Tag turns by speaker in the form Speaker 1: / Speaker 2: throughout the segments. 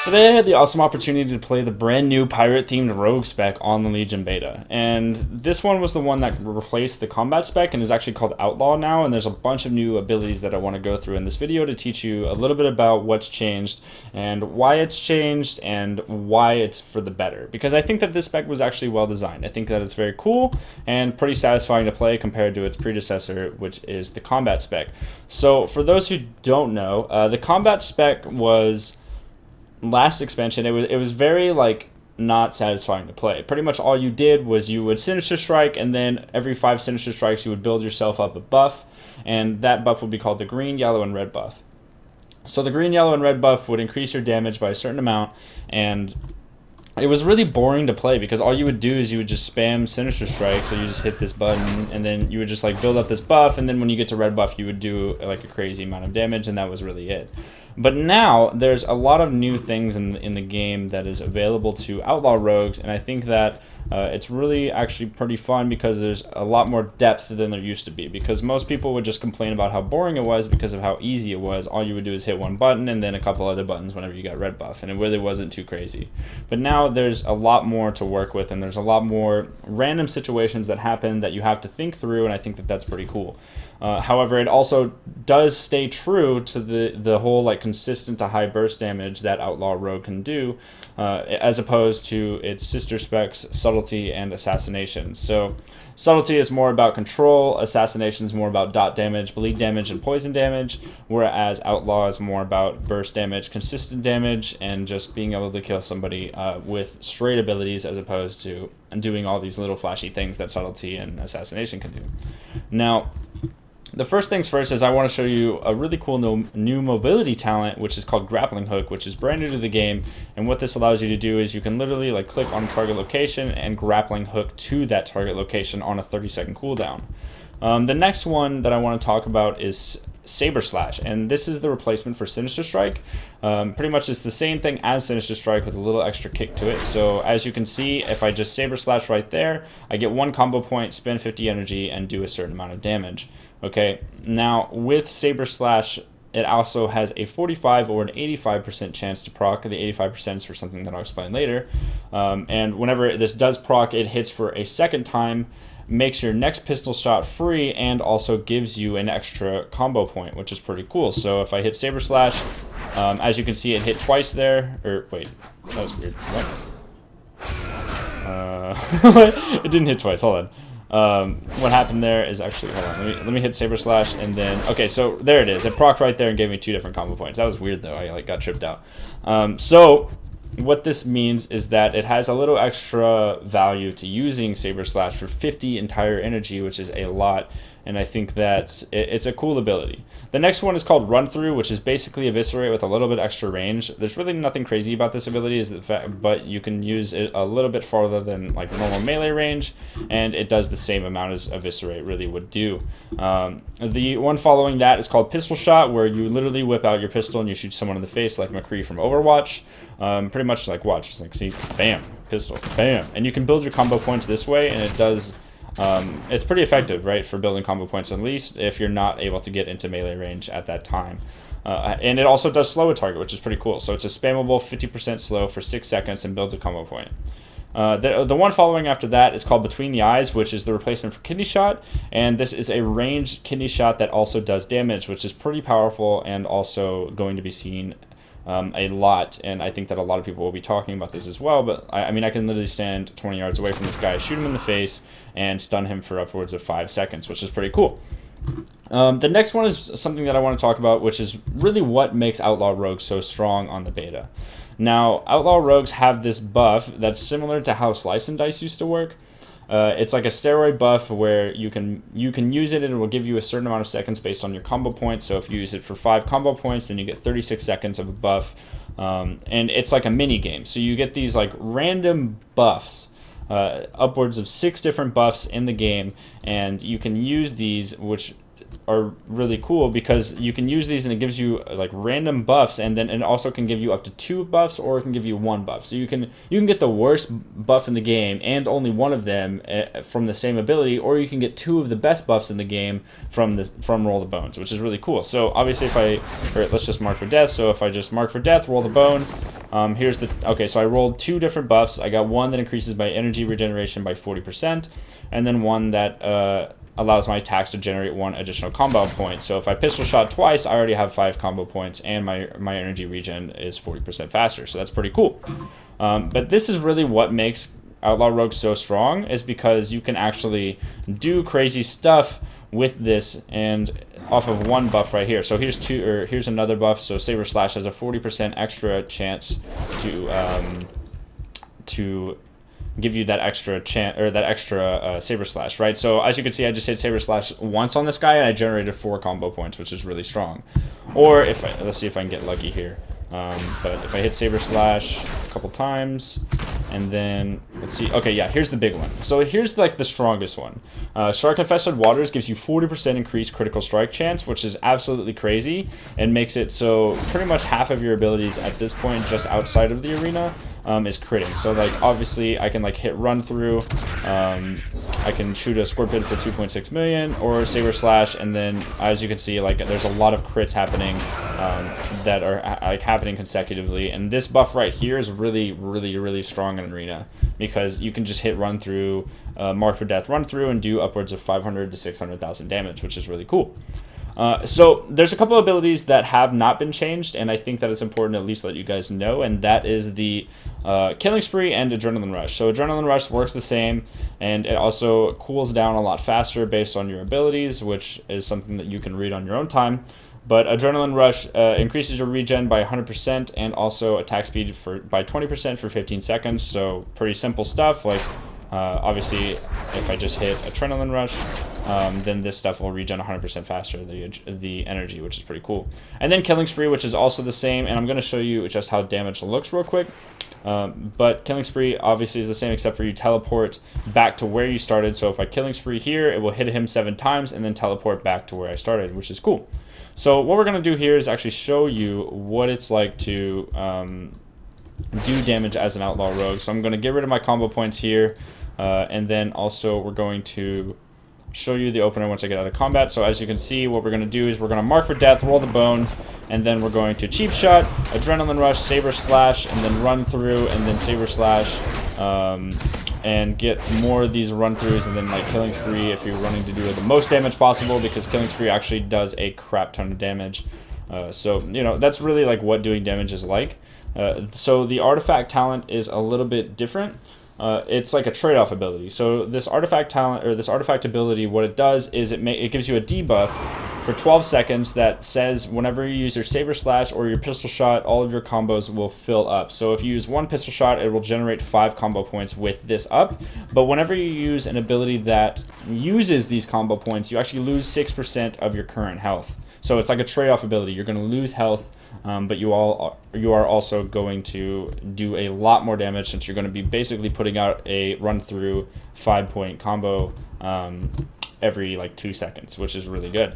Speaker 1: Today I had the awesome opportunity to play the brand new pirate-themed rogue spec on the Legion beta, and this one was the one that replaced the combat spec and is actually called Outlaw now, and there's a bunch of new abilities that I want to go through in this video to teach you a little bit about what's changed and why it's changed and why it's for the better, because I think that this spec was actually well designed. I think that it's very cool and pretty satisfying to play compared to its predecessor, which is the combat spec. So for those who don't know, the combat spec was last expansion. It was very like not satisfying to play. Pretty much all you did was you would Sinister Strike, and then every 5 Sinister Strikes you would build yourself up a buff, and that buff would be called the green, yellow, and red buff. So the green, yellow, and red buff would increase your damage by a certain amount, and it was really boring to play because all you would do is you would just spam Sinister Strike, so you just hit this button, and then you would just like build up this buff, and then when you get to red buff, you would do like a crazy amount of damage, and that was really it. But now there's a lot of new things in the game that is available to Outlaw Rogues, and I think that it's really actually pretty fun because there's a lot more depth than there used to be, because most people would just complain about how boring it was because of how easy it was. All you would do is hit one button and then a couple other buttons whenever you got red buff, and it really wasn't too crazy. But now there's a lot more to work with, and there's a lot more random situations that happen that you have to think through, and I think that that's pretty cool. However, it also does stay true to the whole like consistent to high burst damage that Outlaw Rogue can do, as opposed to its sister specs, Subtlety and Assassination. So Subtlety is more about control, Assassination is more about dot damage, bleed damage, and poison damage, whereas Outlaw is more about burst damage, consistent damage, and just being able to kill somebody with straight abilities, as opposed to doing all these little flashy things that Subtlety and Assassination can do. Now, the first things first is I want to show you a really cool new mobility talent, which is called Grappling Hook, which is brand new to the game. And what this allows you to do is you can literally like click on a target location and grappling hook to that target location on a 30-second cooldown. The next one that I want to talk about is Saber Slash, and this is the replacement for Sinister Strike. Pretty much it's the same thing as Sinister Strike with a little extra kick to it. So as you can see, if I just Saber Slash right there, I get 1 combo point, spend 50 energy, and do a certain amount of damage. Okay, now with Saber Slash, it also has a 45 or an 85% chance to proc. The 85% is for something that I'll explain later. And whenever this does proc, it hits for a second time, makes your next pistol shot free, and also gives you an extra combo point, which is pretty cool. So if I hit Saber Slash, as you can see, it hit twice there. Or wait, that was weird. What? It didn't hit twice. Hold on. What happened there is actually, hold on, let me hit Saber Slash, and then, okay, so there it is. It procced right there and gave me 2 different combo points. That was weird though. I like got tripped out. So what this means is that it has a little extra value to using Saber Slash for 50 entire energy, which is a lot, and I think that it's a cool ability. The next one is called Run Through, which is basically Eviscerate with a little bit extra range. There's really nothing crazy about this ability, is the fact, but you can use it a little bit farther than like normal melee range, and it does the same amount as Eviscerate really would do. The one following that is called Pistol Shot, where you literally whip out your pistol and you shoot someone in the face like McCree from Overwatch. Pretty much like watch, just like see, bam, pistol, bam, and you can build your combo points this way, and it does. It's pretty effective, right, for building combo points, at least if you're not able to get into melee range at that time. And it also does slow a target, which is pretty cool. So it's a spammable 50% slow for 6 seconds and builds a combo point. The one following after that is called Between the Eyes, which is the replacement for Kidney Shot, and this is a ranged kidney shot that also does damage, which is pretty powerful and also going to be seen a lot, and I think that a lot of people will be talking about this as well. But I mean, I can literally stand 20 yards away from this guy, shoot him in the face, and stun him for upwards of 5 seconds, which is pretty cool. The next one is something that I want to talk about, which is really what makes Outlaw Rogues so strong on the beta. Now, Outlaw Rogues have this buff that's similar to how Slice and Dice used to work. It's like a steroid buff where you can use it and it will give you a certain amount of seconds based on your combo points. So if you use it for 5 combo points, then you get 36 seconds of a buff. And it's like a mini game. So you get these like random buffs, upwards of 6 different buffs in the game, and you can use these, which are really cool because you can use these and it gives you like random buffs, and then it also can give you up to 2 buffs, or it can give you 1 buff. So you can get the worst buff in the game and only one of them from the same ability, or you can get 2 of the best buffs in the game from Roll the Bones, which is really cool. So obviously let's just mark for death. So if I just mark for death, roll the bones, so I rolled 2 different buffs. I got one that increases my energy regeneration by 40%, and then one that allows my attacks to generate 1 additional combo point. So if I pistol shot twice, I already have 5 combo points, and my energy regen is 40% faster. So that's pretty cool. But this is really what makes Outlaw Rogue so strong, is because you can actually do crazy stuff with this and off of 1 buff right here. So here's another buff. So Saber Slash has a 40% extra chance to give you that extra Saber Slash, right? So as you can see, I just hit Saber Slash once on this guy and I generated 4 combo points, which is really strong. Or let's see if I can get lucky here. But if I hit Saber Slash a couple times, and then let's see. Okay, yeah, here's the big one. So here's like the strongest one. Shark Infested Waters gives you 40% increased critical strike chance, which is absolutely crazy, and makes it so pretty much half of your abilities at this point, just outside of the arena, is critting. So like obviously I can like hit run through, I can shoot a Scorpion for 2.6 million, or Saber Slash, and then as you can see, like there's a lot of crits happening that are like happening consecutively. And this buff right here is really, really, really strong in arena, because you can just hit run through, mark for death run through, and do upwards of 500 to 600,000 damage, which is really cool. So there's a couple abilities that have not been changed, and I think that it's important to at least let you guys know, and that is the Killing Spree and Adrenaline Rush. So Adrenaline Rush works the same, and it also cools down a lot faster based on your abilities, which is something that you can read on your own time. But Adrenaline Rush increases your regen by 100% and also attack speed by 20% for 15 seconds, so pretty simple stuff. Like obviously, if I just hit Adrenaline Rush, then this stuff will regen 100% faster, the energy, which is pretty cool. And then Killing Spree, which is also the same, and I'm going to show you just how damage looks real quick. But Killing Spree obviously is the same, except for you teleport back to where you started. So if I Killing Spree here, it will hit him 7 times and then teleport back to where I started, which is cool. So what we're going to do here is actually show you what it's like to do damage as an Outlaw Rogue. So I'm going to get rid of my combo points here, and then also we're going to show you the opener once I get out of combat. So as you can see, what we're going to do is we're going to mark for death, roll the bones, and then we're going to cheap shot, Adrenaline Rush, Saber Slash, and then run through, and then Saber Slash, and get more of these run throughs, and then like Killing Spree if you're running to do the most damage possible, because Killing Spree actually does a crap ton of damage. So you know, that's really like what doing damage is like. So the artifact talent is a little bit different. It's like a trade-off ability. So this artifact talent, or this artifact ability, what it does is it gives you a debuff for 12 seconds that says whenever you use your Saber Slash or your pistol shot, all of your combos will fill up. So if you use 1 pistol shot, it will generate 5 combo points with this up. But whenever you use an ability that uses these combo points, you actually lose 6% of your current health. So it's like a trade-off ability. You're going to lose health, but you are also going to do a lot more damage, since you're going to be basically putting out a run-through 5-point combo every like 2 seconds, which is really good.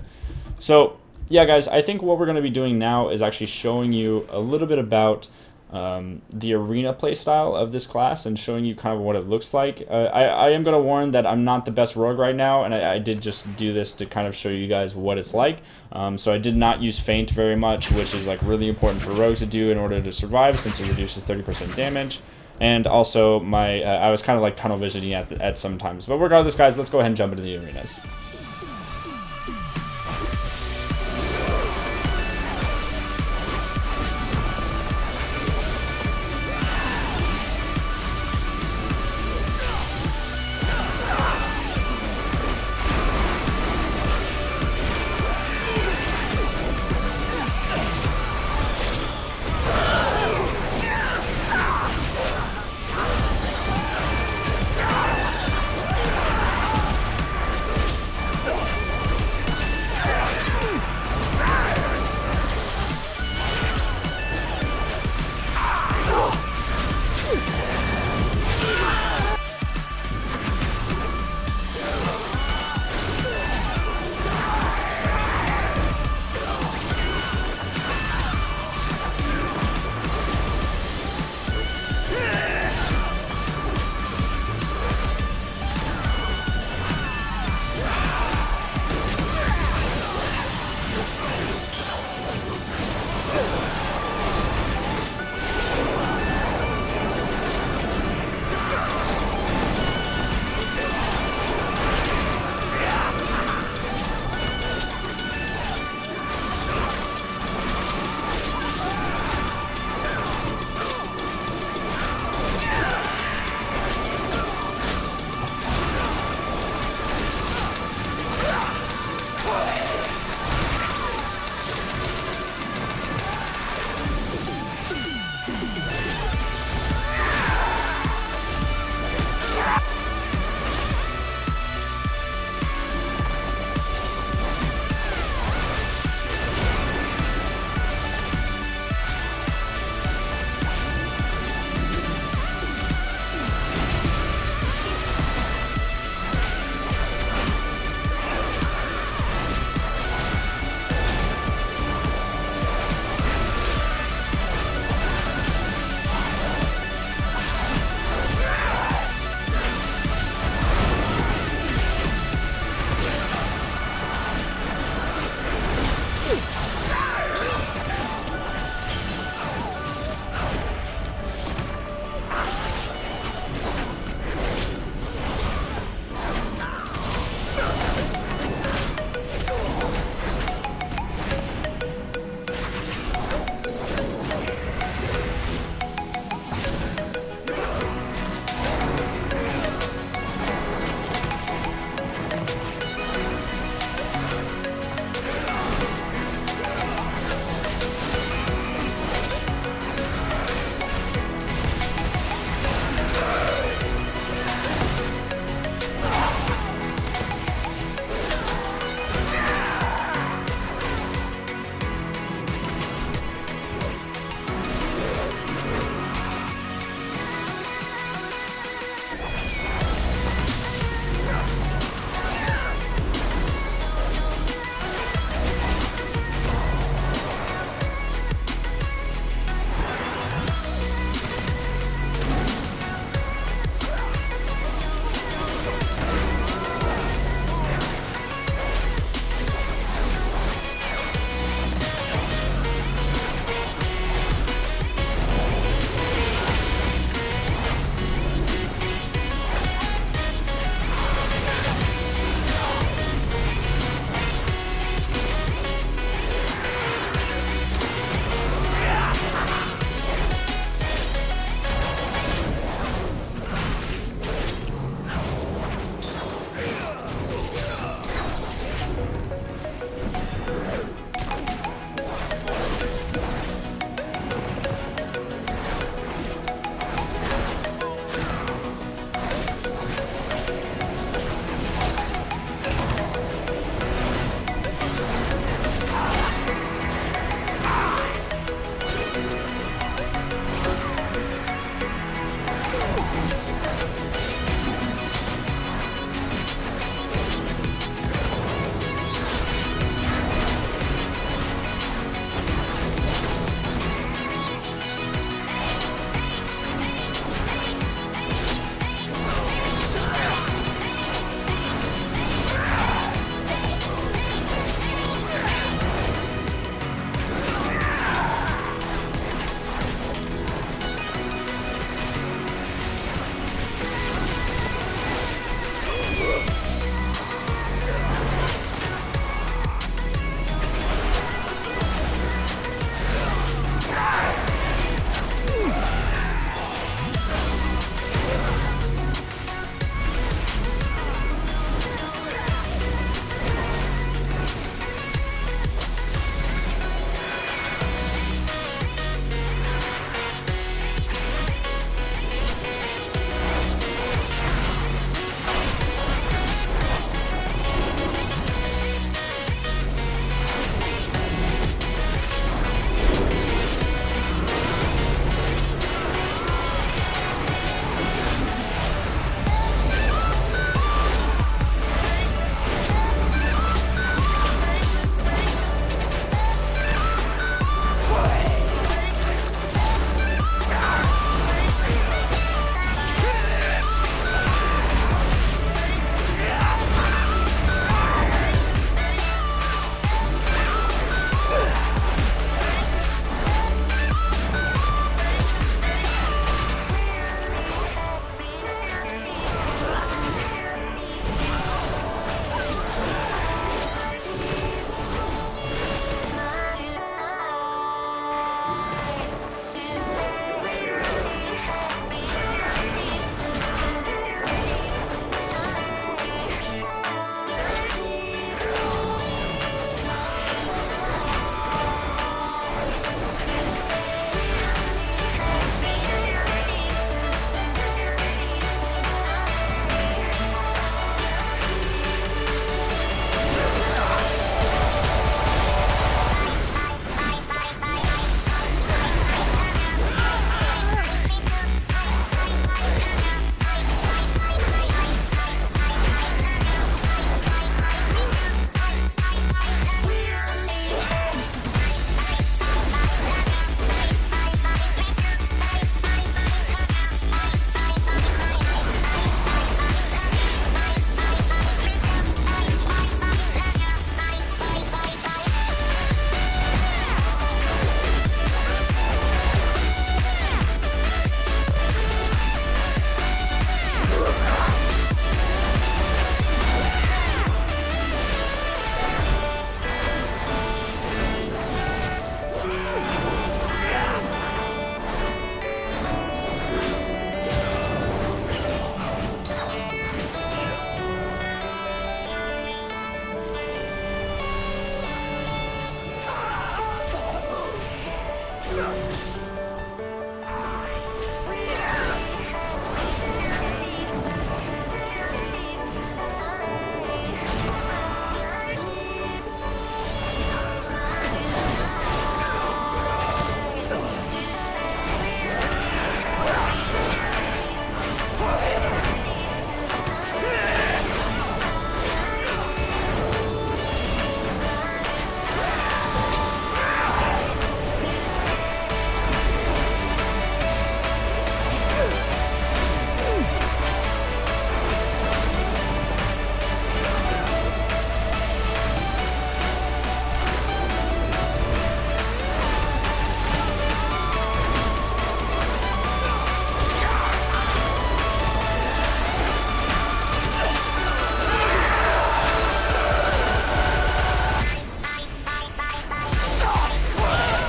Speaker 1: So yeah, guys, I think what we're going to be doing now is actually showing you a little bit about the arena playstyle of this class, and showing you kind of what it looks like. I am going to warn that I'm not the best rogue right now, and I did just do this to kind of show you guys what it's like. So I did not use feint very much, which is like really important for rogues to do in order to survive, since it reduces 30% damage. And also I was kind of like tunnel visioning at some times. But regardless, guys, let's go ahead and jump into the arenas.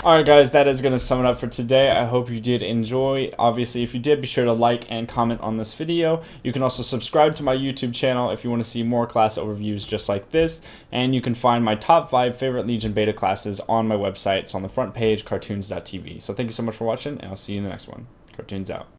Speaker 1: Alright guys, that is going to sum it up for today. I hope you did enjoy. Obviously, if you did, be sure to like and comment on this video. You can also subscribe to my YouTube channel if you want to see more class overviews just like this. And you can find my top 5 favorite Legion beta classes on my website. It's on the front page, cartoons.tv. So thank you so much for watching, and I'll see you in the next one. Cartoons out.